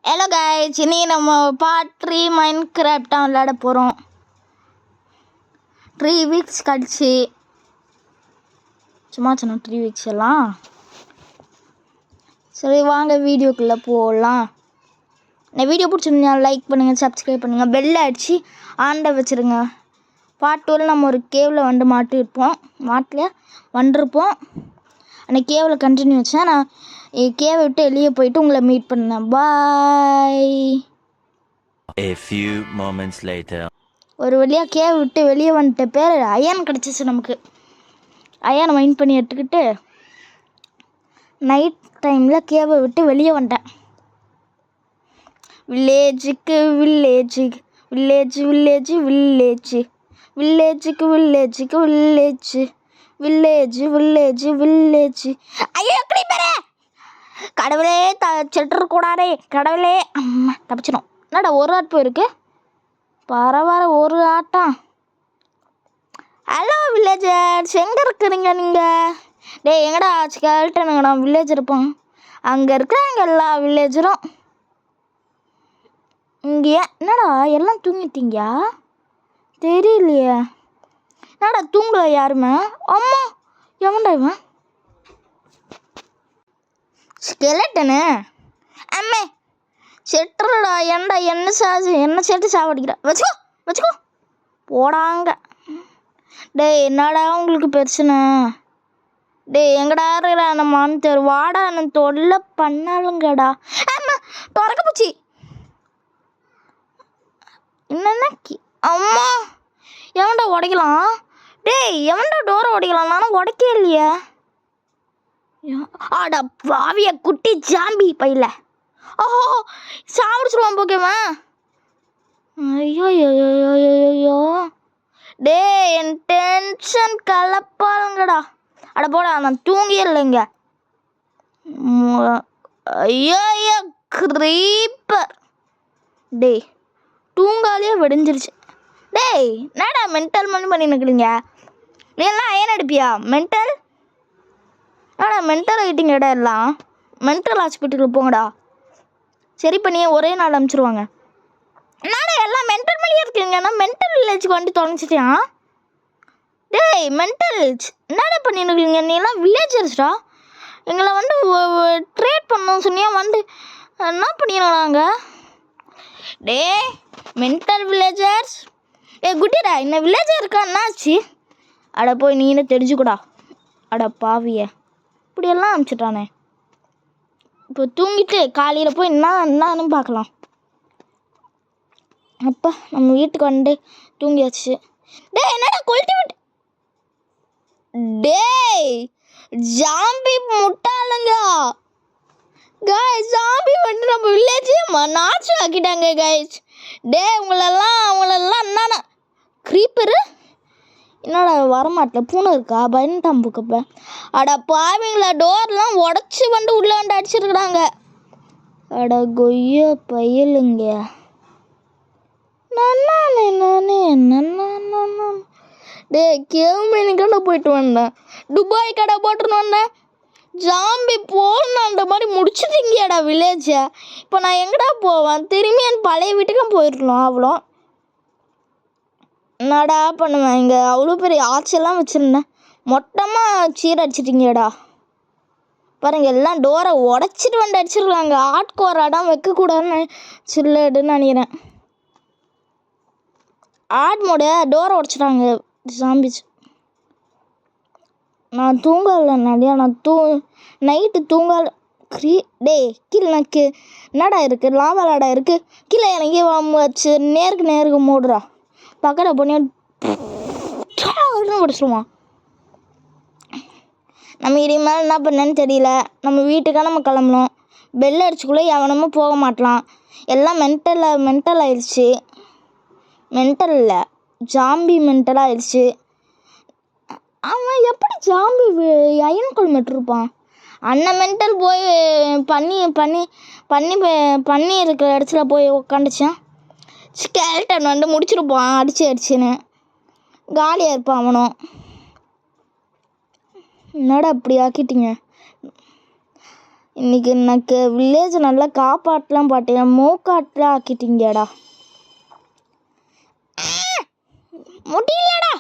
Hello guys, இன்னைக்கு நம்ம part 3 Minecraft தான் விளையாட போகிறோம். 3 வீக்ஸ் கழிச்சு சும்மா சொன்னோம் 3 வீக்ஸ் எல்லாம். சரி வாங்க வீடியோக்குள்ளே போகலாம். இந்த வீடியோ பிடிச்சிருந்தா லைக் பண்ணுங்கள், சப்ஸ்கிரைப் பண்ணுங்கள், பெல் அடித்து ஆண்ட வச்சுருங்க. பார்ட் 2 நம்ம ஒரு கேவில் வந்துருப்போம். அந்த கேவில் கண்டினியூ வச்சேன். நான் கேவை விட்டு வெளியே போயிட்டு உங்களை மீட் பண்ணேன். பாய். A few moments later. ஒரு வழியாக கேவை விட்டு வெளியே வந்துட்ட பேர் அயன் கிடச்சிச்சு. நமக்கு அயன் மைண்ட் பண்ணி எடுத்துக்கிட்டு நைட் டைமில் கேவை விட்டு வெளியே வந்துட்டேன். வில்லேஜுக்கு வில்லேஜுக்கு வில்லேஜ் வில்லேஜ் வில்லேஜ் வில்லேஜுக்கு வில்லேஜுக்கு வில்லேஜ் வில்லேஜ் வில்லேஜ் வில்லேஜ். ஐயோ பேரே கடவுளே, செட்டுருக்கூடாதே கடவுளே. தப்பிச்சிடும். என்னடா ஒரு ஆட் போயிருக்கு, பரவாயில்ல ஒரு ஆட்டம். ஹலோ வில்லேஜர்ஸ், எங்கே இருக்கிறீங்க நீங்கள்? எங்கடா கேள்ட்டனுங்கடா வில்லேஜ் இருப்போம். அங்கே இருக்கிறாங்க எல்லா வில்லேஜரும். இங்கே என்னடா எல்லாம் தூங்கிட்டீங்க தெரியலையே. என்னடா தூங்கல யாருமே? அம்மா எவன்டா இவன்? ஸ்கெலட்டனு அம்மே செட்டுடா. ஏன்டா என்ன செட்டு சாவடிக்கிற? வச்சுக்கோ போடாங்க. என்னடா உங்களுக்கு பிரச்சனை? எங்கடா இருக்கிற அந்த மான்தர்? வாடா, என்ன தொல்லை பண்ணாலுங்கடா. அம்மா தொடக்க போச்சு. என்னென்ன அம்மா எவன்டா உடைக்கலாம்? எவன்டா டோரை உடைக்கலாம்? நானும் உடைக்கே இல்லையே. ஆடா பாவிய குட்டி ஜாம்பி பையில. ஓஹோ சாப்பிடுச்சுருவான் போக்கேவன். ஐயோ ஐயோ என் டென்ஷன் கலப்பாளுங்கடா. அட போடா, நான் தூங்கியே இல்லைங்க. ஐயோ க்ரீப்பர். தூங்காலேயே வெடிஞ்சிருச்சு. என்னடா மென்டல் மணி பண்ணிருக்கிறீங்க? நீ எல்லாம் அயன் அடிப்பியா? மென்டல் ஆகிட்டீங்க. இடம் எல்லாம் மென்டல் ஹாஸ்பிட்டலுக்கு போங்கடா. சரி பண்ணியே ஒரே நாள் அனுப்பிச்சிருவாங்க. என்னடா எல்லாம் மென்டல் மணியே இருக்குங்க. நான் மென்டல் வில்லேஜுக்கு வந்து தொலைச்சிட்டேன். மென்டல் என்னடா பண்ணிருக்கீங்க? நீ எல்லாம் வில்லேஜர்ஸ்டா. எங்களை வந்து ட்ரேட் பண்ணணும் சொன்னியா, வந்து என்ன பண்ணிடுறாங்க? Mental villagers. குட்டிடா இந்த வில்லேஜர் இருக்கா என்னாச்சு? அட போய் நீனே தெரிஞ்சுக்கூடா. அட பாவிய இப்படியெல்லாம் அனுப்பிச்சிட்டானே. இப்போ தூங்கிட்டு காலையில் போய் என்னன்னு பார்க்கலாம். அப்பா நம்ம வீட்டுக்கு வந்து தூங்கியாச்சு. என்னடா கொல்ட்டி விட்டு ஜாம்பி முட்டாளுங்க. ஜாம்பி வந்து நம்ம வில்லேஜே நாச்சு ஆக்கிட்டாங்க கைஸ். அவங்களெல்லாம் என்னன்னா க்ரீப்பரு. என்னடா வரமாட்டேன், பூனை இருக்கா? பயன்தான் புக்கப்ப. அட பாவிங்களா, டோர்லாம் உடச்சி வந்து உள்ளே வந்து அடிச்சிருக்கிறாங்க. அட கொய்யோ பையலுங்க. கேவுமீனுக்கு போயிட்டு வந்தேன். துபாய் கடை போட்டுன்னு வந்தேன். ஜாம்பி போகணும் அந்த மாதிரி முடிச்சுட்டீங்கடா வில்லேஜை. இப்போ நான் எங்கடா போவேன்? திரும்பி என் பழைய வீட்டுக்கும் போயிடலாம். அவ்வளோ என்னடா பண்ணுவேன்? இங்கே அவ்வளோ பெரிய ஆச்செல்லாம் வச்சுருந்தேன், மொத்தமாக சீரடிச்சிட்டிங்கடா. பாருங்க எல்லாம் டோரை உடச்சிட்டு வந்து அடிச்சிருக்காங்க. ஆட்கோர் இடம் வைக்கக்கூடாதுன்னு சில்லடுன்னு நினைக்கிறேன். மோட டோரை உடச்சிட்டாங்க ஜாம்பிஸ். நான் தூங்கலை நிறையா. நைட்டு தூங்கலை. கீழே எனக்கு என்னடா இருக்குது? லாவாலாடா இருக்குது. கீழே எனக்கு வச்சு நேருக்கு மூடுறா. பக்கத்தில் பொண்ணு முடிச்சிடுவான். நம்ம இடி மேலே என்ன பண்ணேன்னு தெரியல. நம்ம வீட்டுக்காக நம்ம கிளம்பணும். பெல் அடிச்சுக்குள்ளே எவனமும் போக மாட்டலாம். எல்லாம் மென்டல் ஆயிடுச்சு. மென்டல் இல்லை, ஜாம்பி மென்டல் ஆயிடுச்சு. அவன் எப்படி ஜாம்பி அயன்குள் மெட்டிருப்பான்? அண்ணன் மென்டல் போய் பண்ணி இருக்கிற இடத்துல போய் உக்காந்துச்சான். ஸ்கெல்டன் வந்து முடிச்சிருப்பான் அடிச்சுன்னு. காலியாக இருப்பான் அவனும். என்னடா அப்படி ஆக்கிட்டீங்க? இன்னைக்கு எனக்கு வில்லேஜ் நல்லா காப்பாற்றலாம் பாட்டேன், மூக்காட்டில் ஆக்கிட்டீங்கடா. முடியலடா.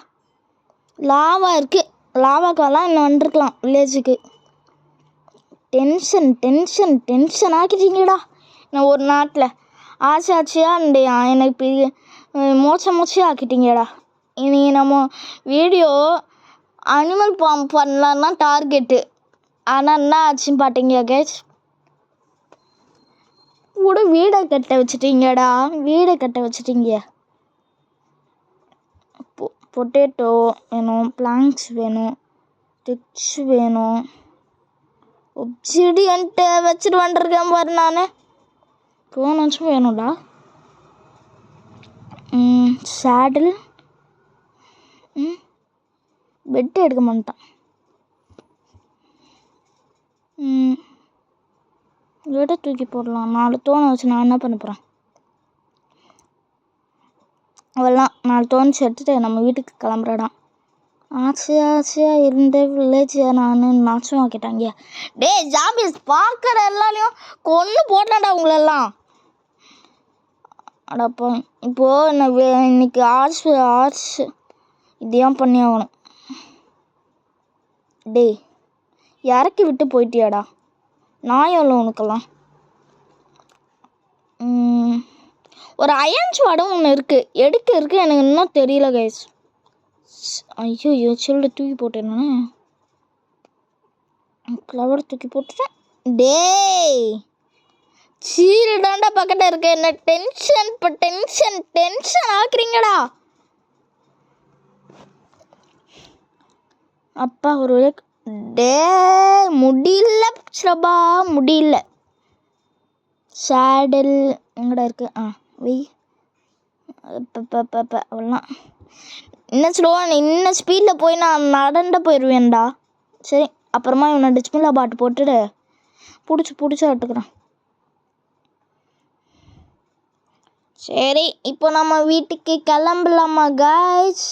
லாவா இருக்குது, லாவாக்கெல்லாம் இன்னும் வந்துருக்கலாம் வில்லேஜுக்கு. டென்ஷன் ஆக்கிட்டீங்கடா. நான் ஒரு நாட்டில் ஆச்சாச்சியாக இருந்தேன், எனக்கு மோச்சம் ஆக்கிட்டீங்கடா. இனி நம்ம வீடியோ அனிமல் ஃபார்ம் பண்ணலான்னா டார்கெட்டு. ஆனால் என்ன ஆச்சுன்னு பார்த்தீங்க கேஸ், கூட வீடை கட்ட வச்சுட்டீங்க. பொட்டேட்டோ வேணும், பிளாங்க்ஸ் வேணும், டிக்ஸ் வேணும், ஒப்சிடியன்ட்டு வச்சுட்டு வந்துருக்கேன் பாரு. நான் போனாச்சும் வேணும்டா. சேடில் பெட்டு எடுக்க மாட்டான். விட தூக்கி போடலாம். 4 தோணை வச்சு நான் என்ன பண்ண போகிறேன்? அவெல்லாம் 4 தோணை எடுத்துட்டு நம்ம வீட்டுக்கு கிளம்புறடா. ஆசையாக இருந்த வில்லேஜ் நான் நாச்சும் ஆக்கிட்டாங்க. டே ஜாம்பிஸ் பார்க்குற எல்லாரையும் கொன்று போட்டான்டா உங்களெல்லாம். அடப்பா, இப்போது நான் இன்னைக்கு ஆர்ட்ஸ் இதையும் பண்ணி ஆகணும். டே இறக்கி விட்டு போயிட்டியாடா, நான் எவ்வளோ உனக்கெல்லாம். ஒரு அயன் ஸ்வாடும் ஒன்று இருக்குது, இருக்குது எனக்கு இன்னும் தெரியல கைஸ். ஐயோ சொல்ல தூக்கி போட்டேன்னு ஃப்ளவர் தூக்கி போட்டுட்டேன். டேய் சீருடாண்டா பக்கத்தில் இருக்க, என்ன டென்ஷன் ஆக்குறீங்கடா. அப்பா ஒரு டே முடியல ஸ்ரபா, முடியல. சேடல் எங்கடா இருக்கு? வெய் அவ்வளோலாம். இன்னும் ஸ்லோவாக இன்னும் ஸ்பீடில் போய் நான் நடந்து போயிடுவேன்டா. சரி, அப்புறமா இவனை டிஸ்பிளா பாட்டு போட்டுட்டு பிடிச்சி விட்டுக்கிறேன். சரி, இப்போ நம்ம வீட்டுக்கு கிளம்பலாமா காய்ஸ்?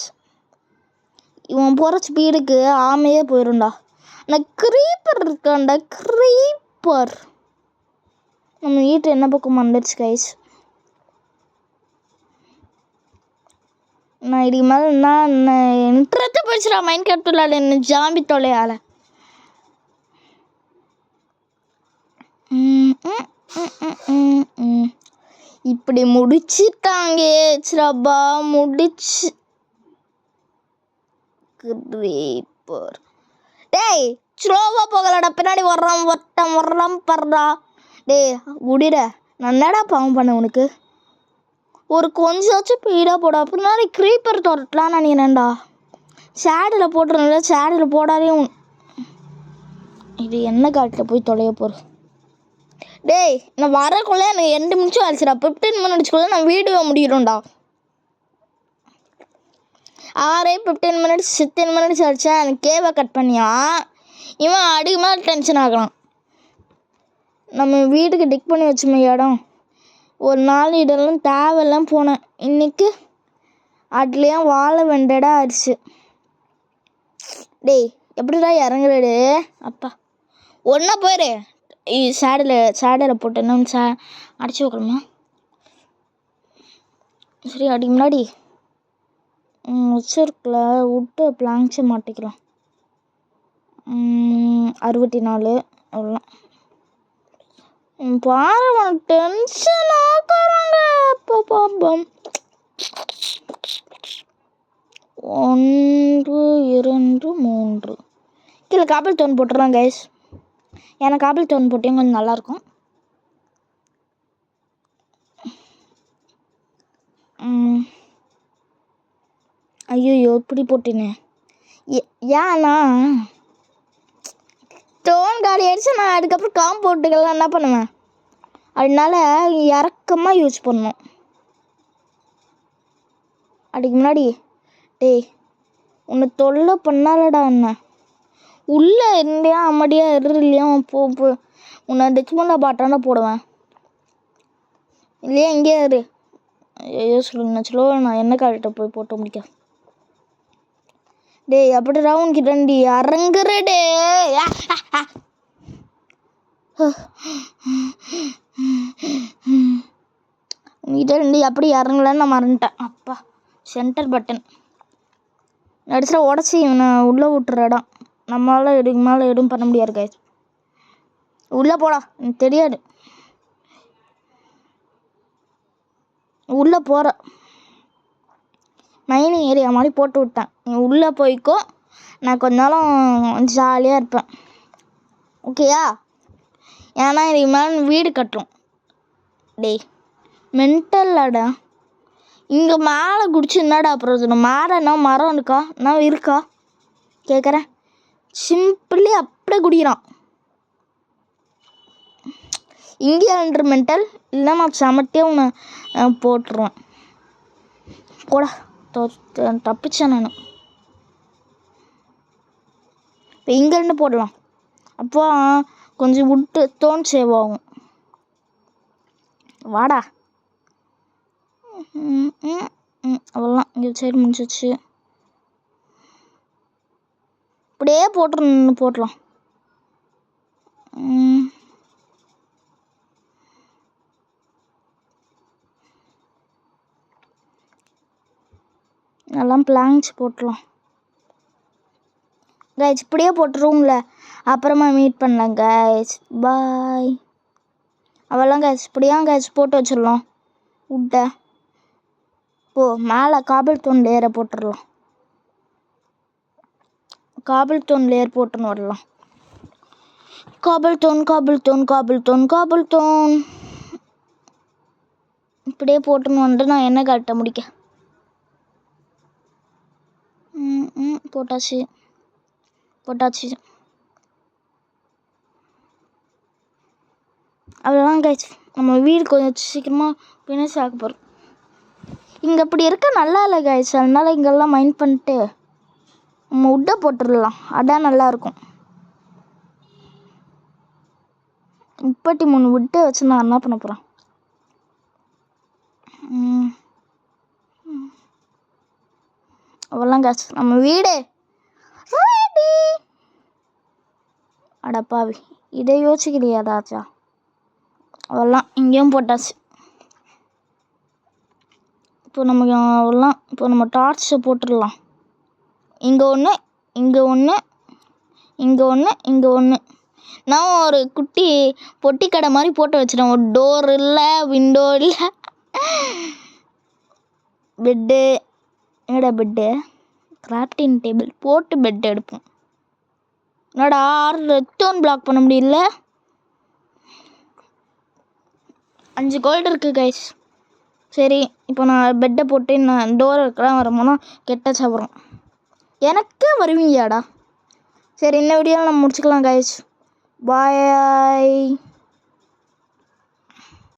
இவன் போகிற ஸ்பீடுக்கு ஆமையே போயிடும்டா. ஆனால் க்ரீப்பர் இருக்கான்டா, க்ரீப்பர் நம்ம வீட்டு என்ன பக்கம் வந்துடுச்சு கைஸ். நான் இதுக்கு மேலே நான் இன்ட்ரெஸ்ட்டு போயிடுச்சுடா மைண்ட் கிராஃப்ட் என்ன ஜாம்பி தொலையால். இப்படி முடிச்சுட்டாங்க சிரபா, முடிச்சு. கிரீப்பர் டேய் ஸ்லோவாக போகலடா, பின்னாடி வர்றான் பர்றா. டேய் குடிட, நான் என்னடா பாவம் பண்ண உனக்கு? ஒரு கொஞ்சாச்சும் ஸ்பீடாக போட, பின்னாடி க்ரீப்பர் தொடட்டலாம் நினைக்கிறேன்டா. சேடில் போட்டுருந்தா, சேடில் போடாதையும் இது என்ன காட்டில் போய் தொலைய போகிற. டேய் நான் வரக்குள்ளே எனக்கு 2 நிமிஷம் ஆயிடுச்சுடா. 15 மினிட்ஸ்க்குள்ளே நான் வீடியோ முடிக்கிறோம்டா. 15 மினிட்ஸ் 15 மினிட்ஸ் ஆயிடுச்சா, எனக்கு கேவை கட் பண்ணியா இவன் அதிகமாக டென்ஷன் ஆகலாம். நம்ம வீட்டுக்கு டிக் பண்ணி வச்சுமே இடம், ஒரு நாள் இடம்லாம் தேவையெல்லாம் போனேன். இன்றைக்கி அதுலேயும் வாழ வேண்டடா ஆயிடுச்சு. டேய் எப்படிடா இறங்குறடு? அப்பா ஒன்றா போயிரு. சேடில் போட்டேன்னு அடிச்சு வைக்கணுமா? சரி, அதுக்கு முன்னாடி வச்சுருக்கல விட்டு பிளாங்க்ஸை மாட்டிக்கலாம். 64 அவ்வளோலாம். பாரு டென்ஷன் ஆக்குறாங்க. இப்போ பாப்போம். 1 2 3 கீழே காபிள் தோன் போட்டுடலாம் கைஸ். ஏன்னா காபிள் தோன் போட்டியும் கொஞ்சம் நல்லாயிருக்கும். ஐயோ இப்படி போட்டினே. ஏன்னா ஸ்டோன் காலி ஆயிடுச்சு. நான் அதுக்கப்புறம் காம்பவுண்டுக்கெல்லாம் என்ன பண்ணுவேன், அதனால இறக்கமாக யூஸ் பண்ணணும். அதுக்கு முன்னாடி டேய் உன்னை தொல்லை பண்ணாலடா என்ன, உள்ளே இருந்தியா அம்மடியாக இல்லையா போ உன்னை டிச்மண்டா பாட்டான போடுவேன். இல்லையா இங்கே இரு. ஐயோ சொல்லுங்க நான் என்ன காலிட்ட போய் போட்டு முடிக்க. டேய் அப்படி ரவுண்ட் கிட்டண்டி அரங்குற. டே இதை ரெண்டு எப்படி இறங்கலன்னு நான் மறந்துட்டேன். அப்பா சென்டர் பட்டன் நடிச்சிட உடச்சி இவனை உள்ளே விட்டுற இடம். நம்மளால் இதுக்கு மேலே எதுவும் பண்ண முடியாது கைஸ். உள்ளே போடா, எனக்கு தெரியாது. உள்ளே போகிற மைனிங் ஏரியா மாதிரி போட்டு விட்டேன். நீ உள்ளே போய்க்கோ, நான் கொஞ்ச நாளும் ஜாலியாக இருப்பேன். ஓகேயா? ஏன்னா இதுக்கு மேலே வீடு கட்டுறோம். டேய் மென்டல்லாடா, இங்கே மேலே குடிச்சு என்னடா பிரயோஜனம்? மேலே என்ன மரம் இருக்கா? என்ன இருக்கா கேட்குறேன். சிம்பிளி அப்படியே குடிக்கிறான். இங்கே அன்று மென்டல் இல்லை, நான் சமட்டியே உன்னை போட்டுருவேன். போடா, தப்பிச்சேன் நான். இப்போ இங்கேருந்து போடலாம். அப்போ கொஞ்சம் விட்டு தோன் சேவ் ஆகும். வாடா. அவ்வளோதான், இங்கே சைடு முடிஞ்சிச்சு. இப்படியே போடலாம். எல்லாம் பிளாங்க்ஸ் போட்டுடலாம் கைஸ். இப்படியே போட்டுருவோம்ல, அப்புறமா மீட் பண்ணலாம் கைஸ். பாய். அவெல்லாம் கைஸ் இப்படியா கைஸ் போட்டு வச்சிடலாம். விட்ட ஓ மேலே காபிள் தோன் லேயரை போட்டுடலாம். காபிள் தோன் லேயர் போட்டுன்னு வரலாம். காபிள் தோன் இப்படியே போட்டுன்னு வந்து நான் என்ன கட்ட முடிக்க. போட்டாச்சு. அவ்வளோதான் கைஸ், நம்ம வீடு கொஞ்சம் சீக்கிரமாக ஃபினிஷ் ஆக போகிறோம். இங்கே அப்படி இருக்க நல்லா இல்லை கைஸ், அதனால இங்கெல்லாம் மைண்ட் பண்ணிட்டு நம்ம உட்டை போட்டுடலாம். அதான் நல்லாயிருக்கும். 33 விட்டு வச்சு நான் என்ன பண்ண போகிறேன். அவ்வளோதான் கைஸ், நம்ம வீடு ரெடி. அடப்பாவி, இதை யோசிக்கலையாதாச்சா? அவ்வளோதான், இங்கேயும் போட்டாச்சு. இப்போ நம்ம டார்ச்சை போட்டுடலாம். இங்கே ஒன்று. நான் ஒரு குட்டி பொட்டி கடை மாதிரி போட்டு வச்சிட்டேன். ஒரு டோர் இல்லை, விண்டோ இல்லை. பெட்டு என்னடா பெட்டு? கிராஃப்டிங் டேபிள் போட்டு பெட் எடுப்போம். என்னடா 6 ரெத்தோன் பிளாக் பண்ண முடியல. 5 கோல்டு இருக்குது கைஸ். சரி, இப்போ நான் பெட்டை போட்டு நான் டோர் இருக்கலாம் வரும்போனா கெட்ட சாப்பிட்றோம். எனக்கே வருவீங்கயாடா. சரி, இந்த வீடியோவில் நம்ம முடிச்சுக்கலாம் கைஸ். பாய்.